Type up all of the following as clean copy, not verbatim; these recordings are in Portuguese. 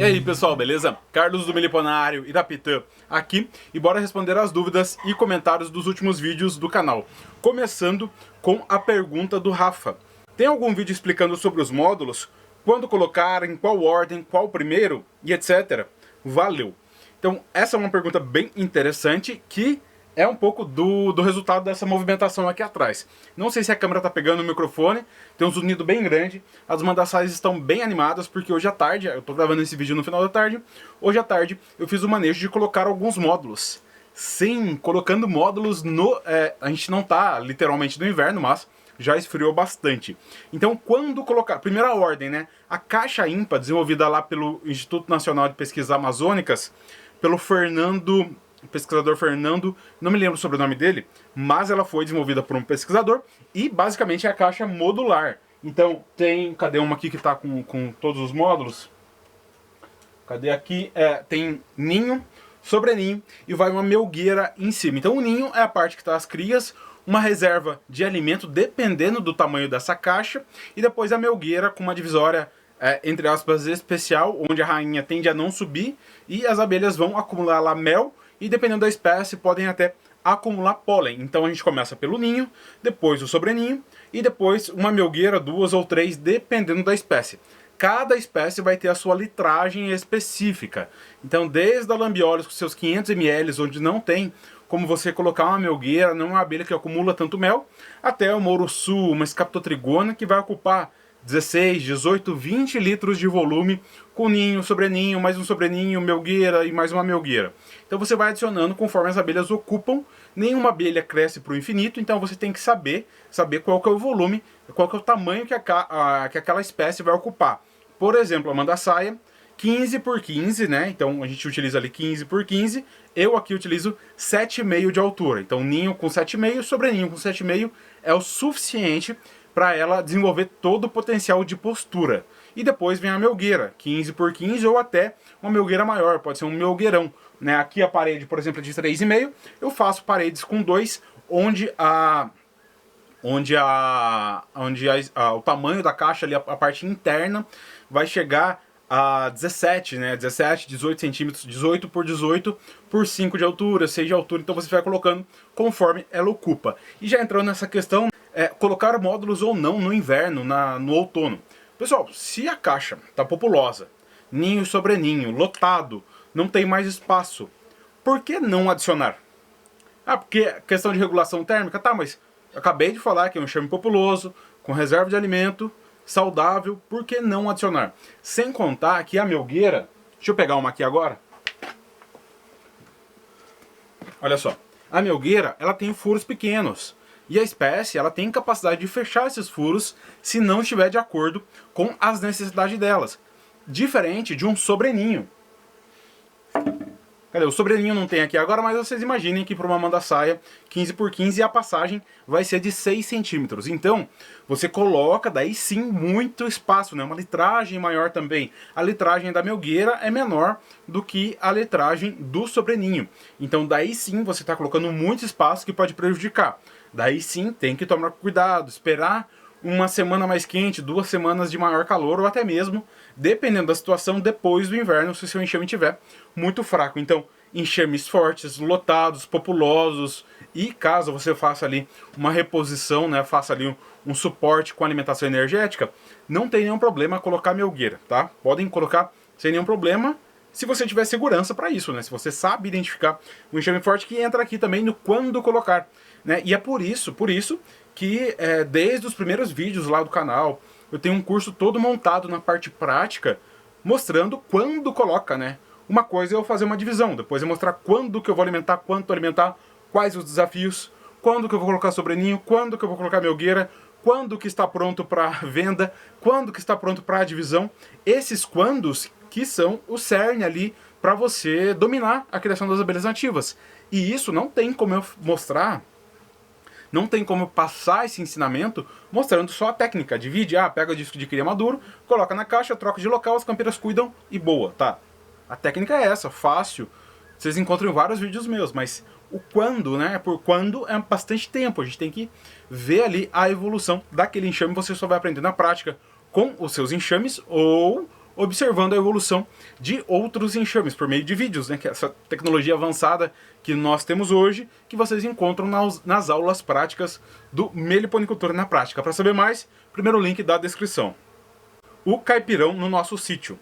E aí pessoal, beleza? Carlos do Miliponário e da Pitã aqui e bora responder as dúvidas e comentários dos últimos vídeos do canal. Começando com a pergunta do Rafa. Tem algum vídeo explicando sobre os módulos? Quando colocar, em qual ordem, qual primeiro e etc? Valeu! Então essa é uma pergunta bem interessante que é um pouco do resultado dessa movimentação aqui atrás. Não sei se a câmera tá pegando o microfone, tem um zunido bem grande, as mandaçais estão bem animadas, porque hoje à tarde, eu tô gravando esse vídeo no final da tarde, hoje à tarde eu fiz o manejo de colocar alguns módulos. Sim, colocando módulos no... a gente não tá literalmente no inverno, mas já esfriou bastante. Então quando colocar, primeira ordem, né? A caixa INPA, desenvolvida lá pelo Instituto Nacional de Pesquisas Amazônicas, pelo o pesquisador Fernando, não me lembro sobre o sobrenome dele, mas ela foi desenvolvida por um pesquisador e basicamente é a caixa modular. Então tem, cadê uma aqui que está com todos os módulos? Cadê aqui? Tem ninho, sobreninho e vai uma melgueira em cima. Então o ninho é a parte que está as crias, uma reserva de alimento dependendo do tamanho dessa caixa e depois a melgueira com uma divisória entre aspas especial, onde a rainha tende a não subir e as abelhas vão acumular lá mel e dependendo da espécie podem até acumular pólen. Então a gente começa pelo ninho, depois o sobreninho e depois uma melgueira, 2 ou 3, dependendo da espécie. Cada espécie vai ter a sua litragem específica. Então desde a lambiolus com seus 500 ml, onde não tem como você colocar uma melgueira, não é uma abelha que acumula tanto mel, até uma uruçu, uma escaptotrigona que vai ocupar 16, 18, 20 litros de volume com ninho, sobreninho, mais um sobreninho, melgueira e mais uma melgueira. Então você vai adicionando conforme as abelhas ocupam. Nenhuma abelha cresce para o infinito, então você tem que saber qual que é o volume, qual que é o tamanho que aquela espécie vai ocupar. Por exemplo, a mandaçaia, 15 por 15, né? Então a gente utiliza ali 15 por 15. Eu aqui utilizo 7,5 de altura. Então ninho com 7,5, sobreninho com 7,5 é o suficiente para ela desenvolver todo o potencial de postura. E depois vem a melgueira, 15 por 15 ou até uma melgueira maior, pode ser um melgueirão. Né? Aqui a parede, por exemplo, é de 3,5, eu faço paredes com 2, onde o tamanho da caixa, ali, a parte interna, vai chegar a 17, né? 17, 18 centímetros, 18 por 18 por 5 de altura, 6 de altura, então você vai colocando conforme ela ocupa. E já entrando nessa questão, colocar módulos ou não no inverno, no outono. Pessoal, se a caixa está populosa, ninho sobre ninho, lotado, não tem mais espaço, por que não adicionar? Ah, porque questão de regulação térmica, tá, mas eu acabei de falar que é um enxame populoso, com reserva de alimento, saudável, por que não adicionar? Sem contar que a melgueira, deixa eu pegar uma aqui agora. Olha só, a melgueira, ela tem furos pequenos. E a espécie ela tem capacidade de fechar esses furos se não estiver de acordo com as necessidades delas. Diferente de um sobreninho. Cadê? O sobreninho não tem aqui agora, mas vocês imaginem que para uma mandaçaia 15 por 15 a passagem vai ser de 6 centímetros. Então, você coloca daí sim muito espaço, né? Uma litragem maior também. A litragem da melgueira é menor do que a litragem do sobreninho. Então daí sim você está colocando muito espaço que pode prejudicar. Daí sim tem que tomar cuidado, esperar uma semana mais quente, 2 semanas de maior calor ou até mesmo, dependendo da situação, depois do inverno, se o seu enxame estiver muito fraco. Então, enxames fortes, lotados, populosos e caso você faça ali uma reposição, né, faça ali um suporte com alimentação energética, não tem nenhum problema colocar melgueira, tá? Podem colocar sem nenhum problema, se você tiver segurança para isso, né? Se você sabe identificar o enxame forte, que entra aqui também no quando colocar, né? E é por isso que desde os primeiros vídeos lá do canal, eu tenho um curso todo montado na parte prática, mostrando quando coloca, né? Uma coisa é eu fazer uma divisão, depois é mostrar quando que eu vou alimentar, quanto alimentar, quais os desafios, quando que eu vou colocar sobreninho, quando que eu vou colocar melgueira, quando que está pronto para venda, quando que está pronto para divisão. Esses quandos que são o cerne ali para você dominar a criação das abelhas nativas. E isso não tem como eu mostrar, não tem como eu passar esse ensinamento mostrando só a técnica. Divide, pega o disco de cria maduro, coloca na caixa, troca de local, as campeiras cuidam e boa, tá? A técnica é essa, fácil. Vocês encontram em vários vídeos meus, mas o quando, né? Por quando é bastante tempo. A gente tem que ver ali a evolução daquele enxame. Você só vai aprender na prática com os seus enxames ou observando a evolução de outros enxames por meio de vídeos, né? Que é essa tecnologia avançada que nós temos hoje, que vocês encontram nas aulas práticas do Meliponicultura na Prática. Para saber mais, primeiro link da descrição. O caipirão no nosso sítio.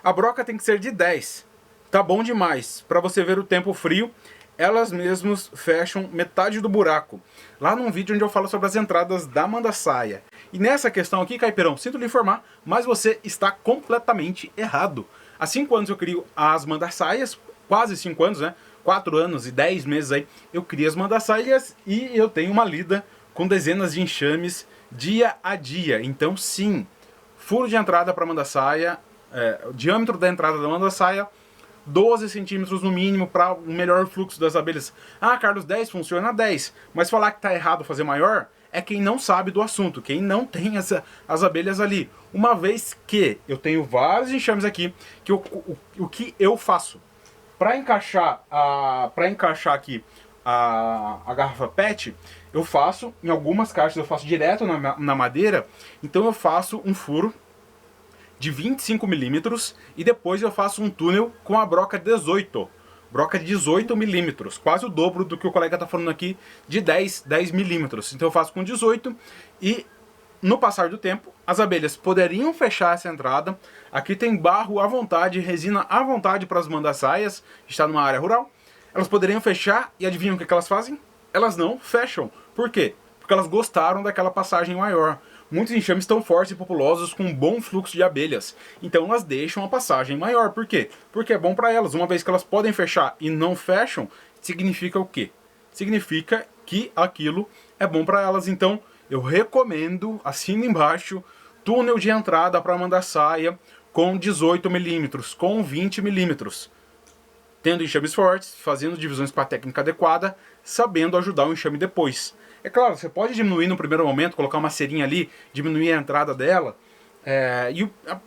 A broca tem que ser de 10. Tá bom demais. Para você ver o tempo frio, elas mesmas fecham metade do buraco. Lá num vídeo onde eu falo sobre as entradas da mandaçaia. E nessa questão aqui, caipirão, sinto lhe informar, mas você está completamente errado. Há 5 anos eu crio as mandaçaias, quase 5 anos, né? 4 anos e 10 meses aí, eu crio as mandaçaias e eu tenho uma lida com dezenas de enxames dia a dia. Então sim, furo de entrada para mandaçaia, o diâmetro da entrada da mandaçaia, 12 centímetros no mínimo para um melhor fluxo das abelhas. Ah, Carlos, 10 funciona 10, mas falar que está errado fazer maior é quem não sabe do assunto, quem não tem as abelhas ali. Uma vez que eu tenho vários enxames aqui, que o que eu faço? Para encaixar aqui a garrafa PET, eu faço, em algumas caixas eu faço direto na madeira, então eu faço um furo de 25 milímetros e depois eu faço um túnel com a broca 18. Broca de 18 milímetros, quase o dobro do que o colega está falando aqui de 10 milímetros. Então eu faço com 18 e no passar do tempo as abelhas poderiam fechar essa entrada. Aqui tem barro à vontade, resina à vontade para as mandaçaias, está numa área rural. Elas poderiam fechar e adivinham o que elas fazem? Elas não fecham. Por quê? Porque elas gostaram daquela passagem maior. Muitos enxames estão fortes e populosos com um bom fluxo de abelhas. Então elas deixam a passagem maior. Por quê? Porque é bom para elas. Uma vez que elas podem fechar e não fecham, significa o quê? Significa que aquilo é bom para elas. Então eu recomendo, assina embaixo, túnel de entrada para mandaçaia com 18 milímetros, com 20 milímetros. Tendo enxames fortes, fazendo divisões com a técnica adequada, sabendo ajudar o enxame depois. É claro, você pode diminuir no primeiro momento, colocar uma cerinha ali, diminuir a entrada dela.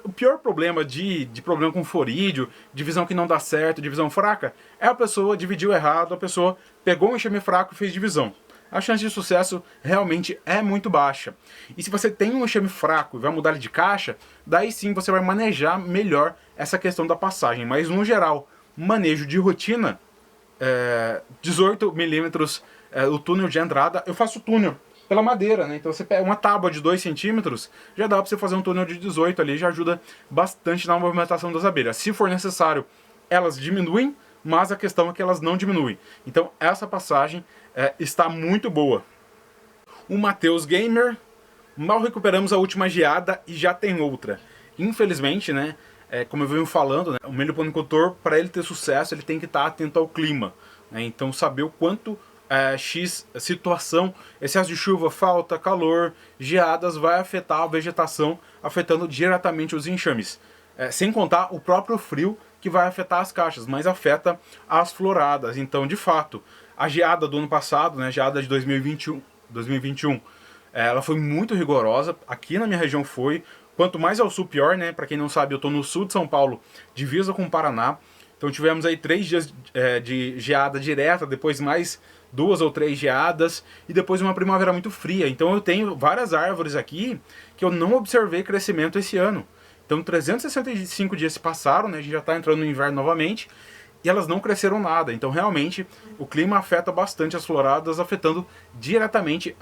O pior problema de problema com florídeo, divisão que não dá certo, divisão fraca, é a pessoa dividiu errado, a pessoa pegou um enxame fraco e fez divisão. A chance de sucesso realmente é muito baixa. E se você tem um enxame fraco e vai mudar ele de caixa, daí sim você vai manejar melhor essa questão da passagem. Mas no geral, manejo de rotina, 18 milímetros o túnel de entrada, eu faço túnel pela madeira, né? Então você pega uma tábua de 2 centímetros, já dá para você fazer um túnel de 18 ali, já ajuda bastante na movimentação das abelhas. Se for necessário, elas diminuem, mas a questão é que elas não diminuem. Então essa passagem está muito boa. O Matheus Gamer, mal recuperamos a última geada e já tem outra. Infelizmente, né? Como eu venho falando, né, o meliponicultor, para ele ter sucesso, ele tem que estar atento ao clima, né? Então saber o quanto X situação, excesso de chuva, falta, calor, geadas, vai afetar a vegetação, afetando diretamente os enxames. Sem contar o próprio frio que vai afetar as caixas, mas afeta as floradas. Então, de fato, a geada do ano passado, né, geada de 2021, ela foi muito rigorosa. Aqui na minha região foi. Quanto mais ao sul, pior, né? Para quem não sabe, eu estou no sul de São Paulo, divisa com o Paraná. Então tivemos aí 3 dias de geada direta, depois mais 2 ou 3 geadas e depois uma primavera muito fria. Então eu tenho várias árvores aqui que eu não observei crescimento esse ano. Então 365 dias se passaram, né? A gente já está entrando no inverno novamente e elas não cresceram nada. Então realmente o clima afeta bastante as floradas, afetando diretamente,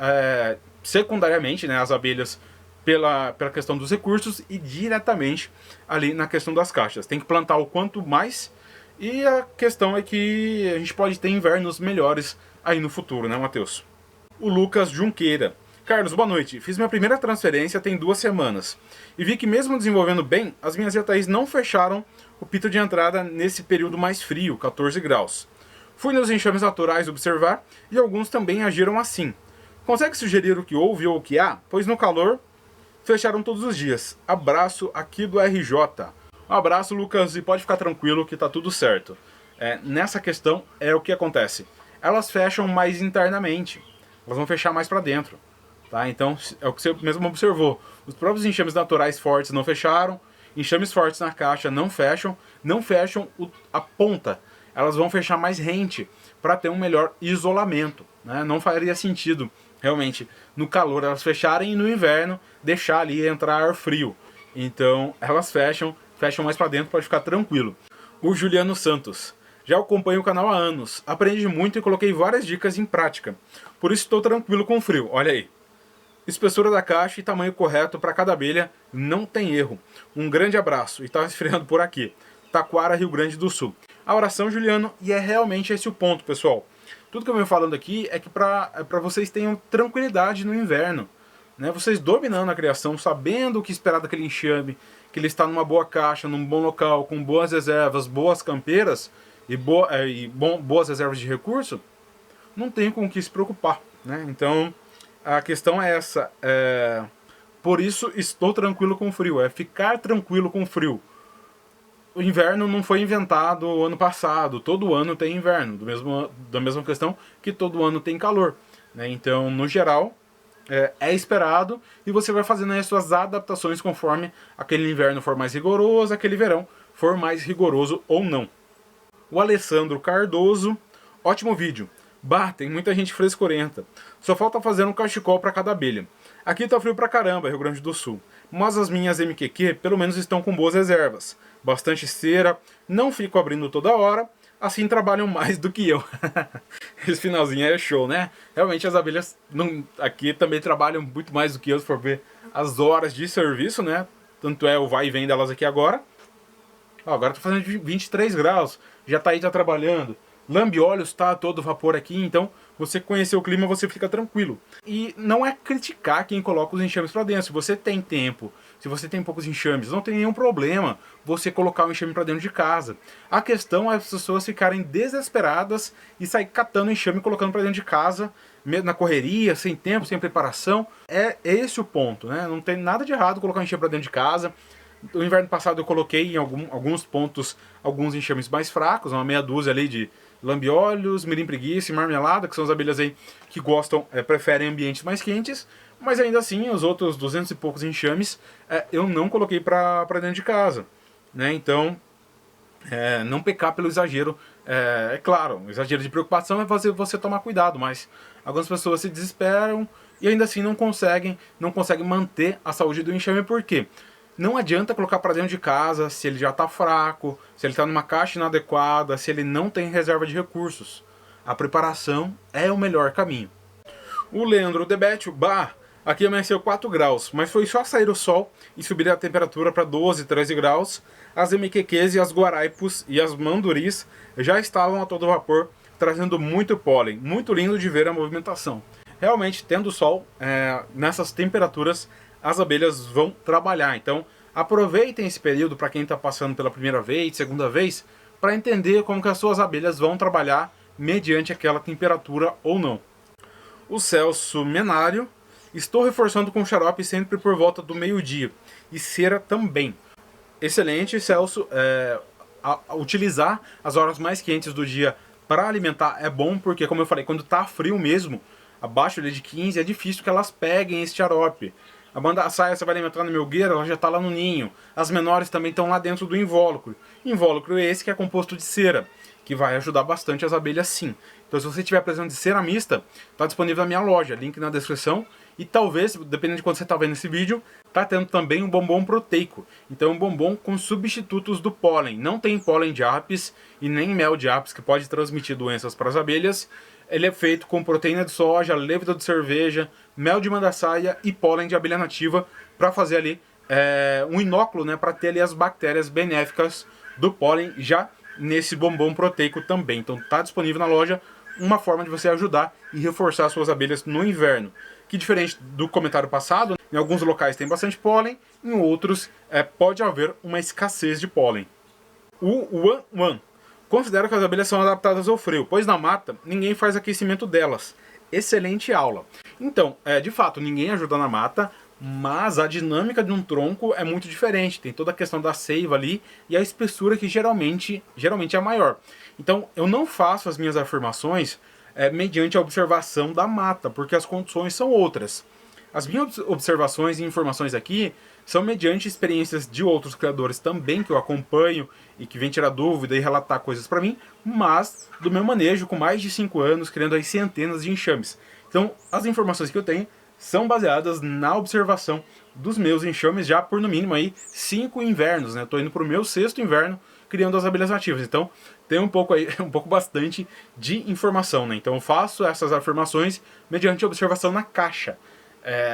secundariamente, né, as abelhas pela questão dos recursos e diretamente ali na questão das caixas. Tem que plantar o quanto mais e a questão é que a gente pode ter invernos melhores aí no futuro, né, Matheus? O Lucas Junqueira. Carlos, boa noite. Fiz minha primeira transferência tem 2 semanas e vi que mesmo desenvolvendo bem, as minhas ETAs não fecharam o pito de entrada nesse período mais frio, 14 graus. Fui nos enxames naturais observar e alguns também agiram assim. Consegue sugerir o que houve ou o que há? Pois no calor fecharam todos os dias. Abraço aqui do RJ. Um abraço, Lucas, e pode ficar tranquilo que tá tudo certo. Nessa questão é o que acontece. Elas fecham mais internamente. Elas vão fechar mais para dentro. Tá? Então é o que você mesmo observou. Os próprios enxames naturais fortes não fecharam. Enxames fortes na caixa não fecham a ponta. Elas vão fechar mais rente para ter um melhor isolamento, né? Não faria sentido realmente no calor elas fecharem e no inverno deixar ali entrar ar frio. Então elas fecham fecham mais para dentro, pode ficar tranquilo. O Juliano Santos. Já acompanho o canal há anos, aprendi muito e coloquei várias dicas em prática. Por isso estou tranquilo com o frio, olha aí. Espessura da caixa e tamanho correto para cada abelha, não tem erro. Um grande abraço, e tá esfriando por aqui. Taquara, Rio Grande do Sul. A oração, Juliano, e é realmente esse o ponto, pessoal. Tudo que eu venho falando aqui é que para vocês tenham tranquilidade no inverno. Né? Vocês dominando a criação, sabendo o que esperar daquele enxame, que ele está numa boa caixa, num bom local, com boas reservas, boas campeiras e boas reservas de recurso, não tem com o que se preocupar. Né? Então, a questão é essa. Por isso, estou tranquilo com o frio. É ficar tranquilo com o frio. O inverno não foi inventado ano passado. Todo ano tem inverno. Da mesma questão que todo ano tem calor. Né? Então, no geral, é esperado. E você vai fazendo as suas adaptações conforme aquele inverno for mais rigoroso, aquele verão for mais rigoroso ou não. O Alessandro Cardoso. Ótimo vídeo. Bah, tem muita gente frescurenta. Só falta fazer um cachecol para cada abelha. Aqui tá frio pra caramba, Rio Grande do Sul. Mas as minhas MQQ pelo menos estão com boas reservas. Bastante cera, não fico abrindo toda hora, assim trabalham mais do que eu. Esse finalzinho é show, né? Realmente as abelhas aqui também trabalham muito mais do que eu, se for ver as horas de serviço, né? Tanto é o vai e vem delas aqui agora. Ó, agora tá fazendo 23 graus, já tá aí, tá trabalhando. Lambiolhos tá todo vapor aqui, então você conhecer o clima, você fica tranquilo. E não é criticar quem coloca os enxames para dentro. Se você tem tempo, se você tem poucos enxames, não tem nenhum problema você colocar o enxame para dentro de casa. A questão é as pessoas ficarem desesperadas e sair catando o enxame e colocando para dentro de casa, na correria, sem tempo, sem preparação. É esse o ponto, né? Não tem nada de errado colocar o enxame para dentro de casa. No inverno passado eu coloquei em alguns pontos alguns enxames mais fracos, uma meia dúzia ali de lambiolhos, mirim preguiça e marmelada, que são as abelhas aí que gostam, preferem ambientes mais quentes, mas ainda assim os outros 200 e poucos enxames eu não coloquei para dentro de casa, né? Então não pecar pelo exagero, é claro, o exagero de preocupação é fazer você tomar cuidado, mas algumas pessoas se desesperam e ainda assim não conseguem manter a saúde do enxame. Por quê? Não adianta colocar para dentro de casa se ele já está fraco, se ele está numa caixa inadequada, se ele não tem reserva de recursos. A preparação é o melhor caminho. O Leandro Debetio, aqui amanheceu 4 graus, mas foi só sair o sol e subir a temperatura para 12, 13 graus. As MQQs e as guaraipos e as manduris já estavam a todo vapor, trazendo muito pólen. Muito lindo de ver a movimentação. Realmente, tendo sol, nessas temperaturas, as abelhas vão trabalhar. Então aproveitem esse período para quem está passando pela primeira vez, segunda vez, para entender como que as suas abelhas vão trabalhar mediante aquela temperatura ou não. O Celso Menário, estou reforçando com xarope sempre por volta do meio-dia e cera também. Excelente, Celso. Utilizar as horas mais quentes do dia para alimentar é bom, porque como eu falei, quando está frio mesmo, abaixo de 15, é difícil que elas peguem esse xarope. A saia você vai alimentar no melgueiro, ela já está lá no ninho. As menores também estão lá dentro do invólucro. Invólucro esse que é composto de cera, que vai ajudar bastante as abelhas sim. Então se você estiver precisando de cera mista, está disponível na minha loja, link na descrição. E talvez, dependendo de quando você está vendo esse vídeo, está tendo também um bombom proteico. Então um bombom com substitutos do pólen. Não tem pólen de apis e nem mel de apis, que pode transmitir doenças para as abelhas. Ele é feito com proteína de soja, leveda de cerveja, mel de mandaçaia e pólen de abelha nativa para fazer ali um inóculo, né, para ter ali as bactérias benéficas do pólen já nesse bombom proteico também. Então está disponível na loja uma forma de você ajudar e reforçar suas abelhas no inverno. Que diferente do comentário passado, em alguns locais tem bastante pólen, em outros pode haver uma escassez de pólen. O Wan considero que as abelhas são adaptadas ao frio, pois na mata ninguém faz aquecimento delas. Excelente aula. Então, de fato, ninguém ajuda na mata, mas a dinâmica de um tronco é muito diferente. Tem toda a questão da seiva ali e a espessura que geralmente é maior. Então, eu não faço as minhas afirmações mediante a observação da mata, porque as condições são outras. As minhas observações e informações aqui são mediante experiências de outros criadores também, que eu acompanho e que vem tirar dúvida e relatar coisas para mim, mas do meu manejo com mais de 5 anos, criando aí centenas de enxames. Então, as informações que eu tenho são baseadas na observação dos meus enxames já por no mínimo aí 5 invernos, né? Tô indo pro meu 6º inverno criando as abelhas nativas. Então tem um pouco aí, bastante de informação, né? Então eu faço essas afirmações mediante observação na caixa.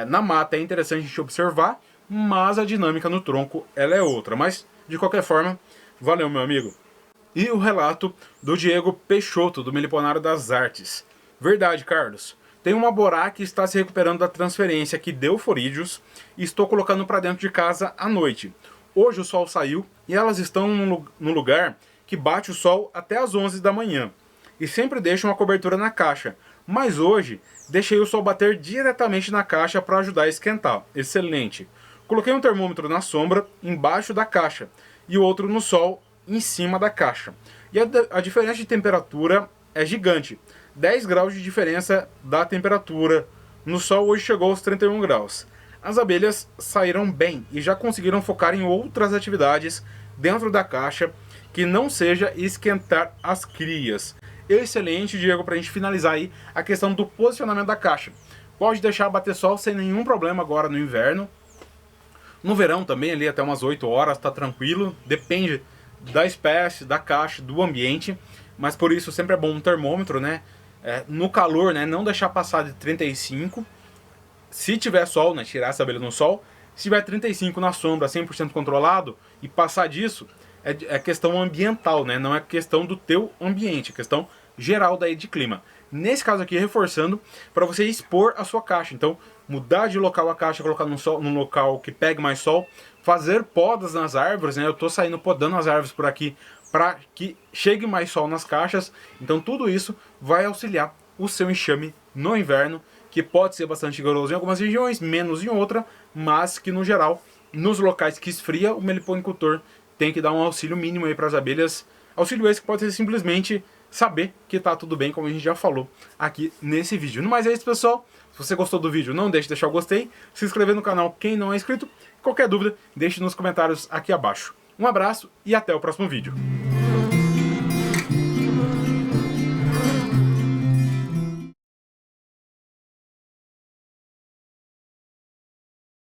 Na mata é interessante a gente observar, mas a dinâmica no tronco ela é outra. Mas de qualquer forma, valeu, meu amigo. E o relato do Diego Peixoto, do Meliponário das Artes. Verdade, Carlos. Tem uma borá que está se recuperando da transferência que deu forídeos e estou colocando para dentro de casa à noite. Hoje o sol saiu e elas estão no lugar que bate o sol até as 11 da manhã. E sempre deixo uma cobertura na caixa. Mas hoje deixei o sol bater diretamente na caixa para ajudar a esquentar. Excelente. Coloquei um termômetro na sombra embaixo da caixa e o outro no sol em cima da caixa. E a diferença de temperatura é gigante. 10 graus de diferença da temperatura. No sol hoje chegou aos 31 graus. As abelhas saíram bem e já conseguiram focar em outras atividades dentro da caixa que não seja esquentar as crias. Excelente, Diego, para a gente finalizar aí a questão do posicionamento da caixa. Pode deixar bater sol sem nenhum problema agora no inverno. No verão também, ali até umas 8 horas, tá tranquilo. Depende da espécie, da caixa, do ambiente. Mas por isso sempre é bom um termômetro, né? No calor, né? Não deixar passar de 35. Se tiver sol, né? Tirar essa abelha no sol. Se tiver 35 na sombra, 100% controlado, e passar disso, é questão ambiental, né? Não é questão do teu ambiente, é questão geral daí de clima. Nesse caso aqui, reforçando, para você expor a sua caixa. Então, mudar de local a caixa, colocar num local que pegue mais sol, fazer podas nas árvores, né? Eu tô saindo podando as árvores por aqui para que chegue mais sol nas caixas. Então, tudo isso vai auxiliar o seu enxame no inverno, que pode ser bastante rigoroso em algumas regiões, menos em outra, mas que no geral, nos locais que esfria, o meliponicultor tem que dar um auxílio mínimo aí para as abelhas. Auxílio esse que pode ser simplesmente saber que tá tudo bem, como a gente já falou aqui nesse vídeo. No mais é isso, pessoal. Se você gostou do vídeo, não deixe de deixar o gostei, se inscrever no canal quem não é inscrito. Qualquer dúvida, deixe nos comentários aqui abaixo. Um abraço e até o próximo vídeo.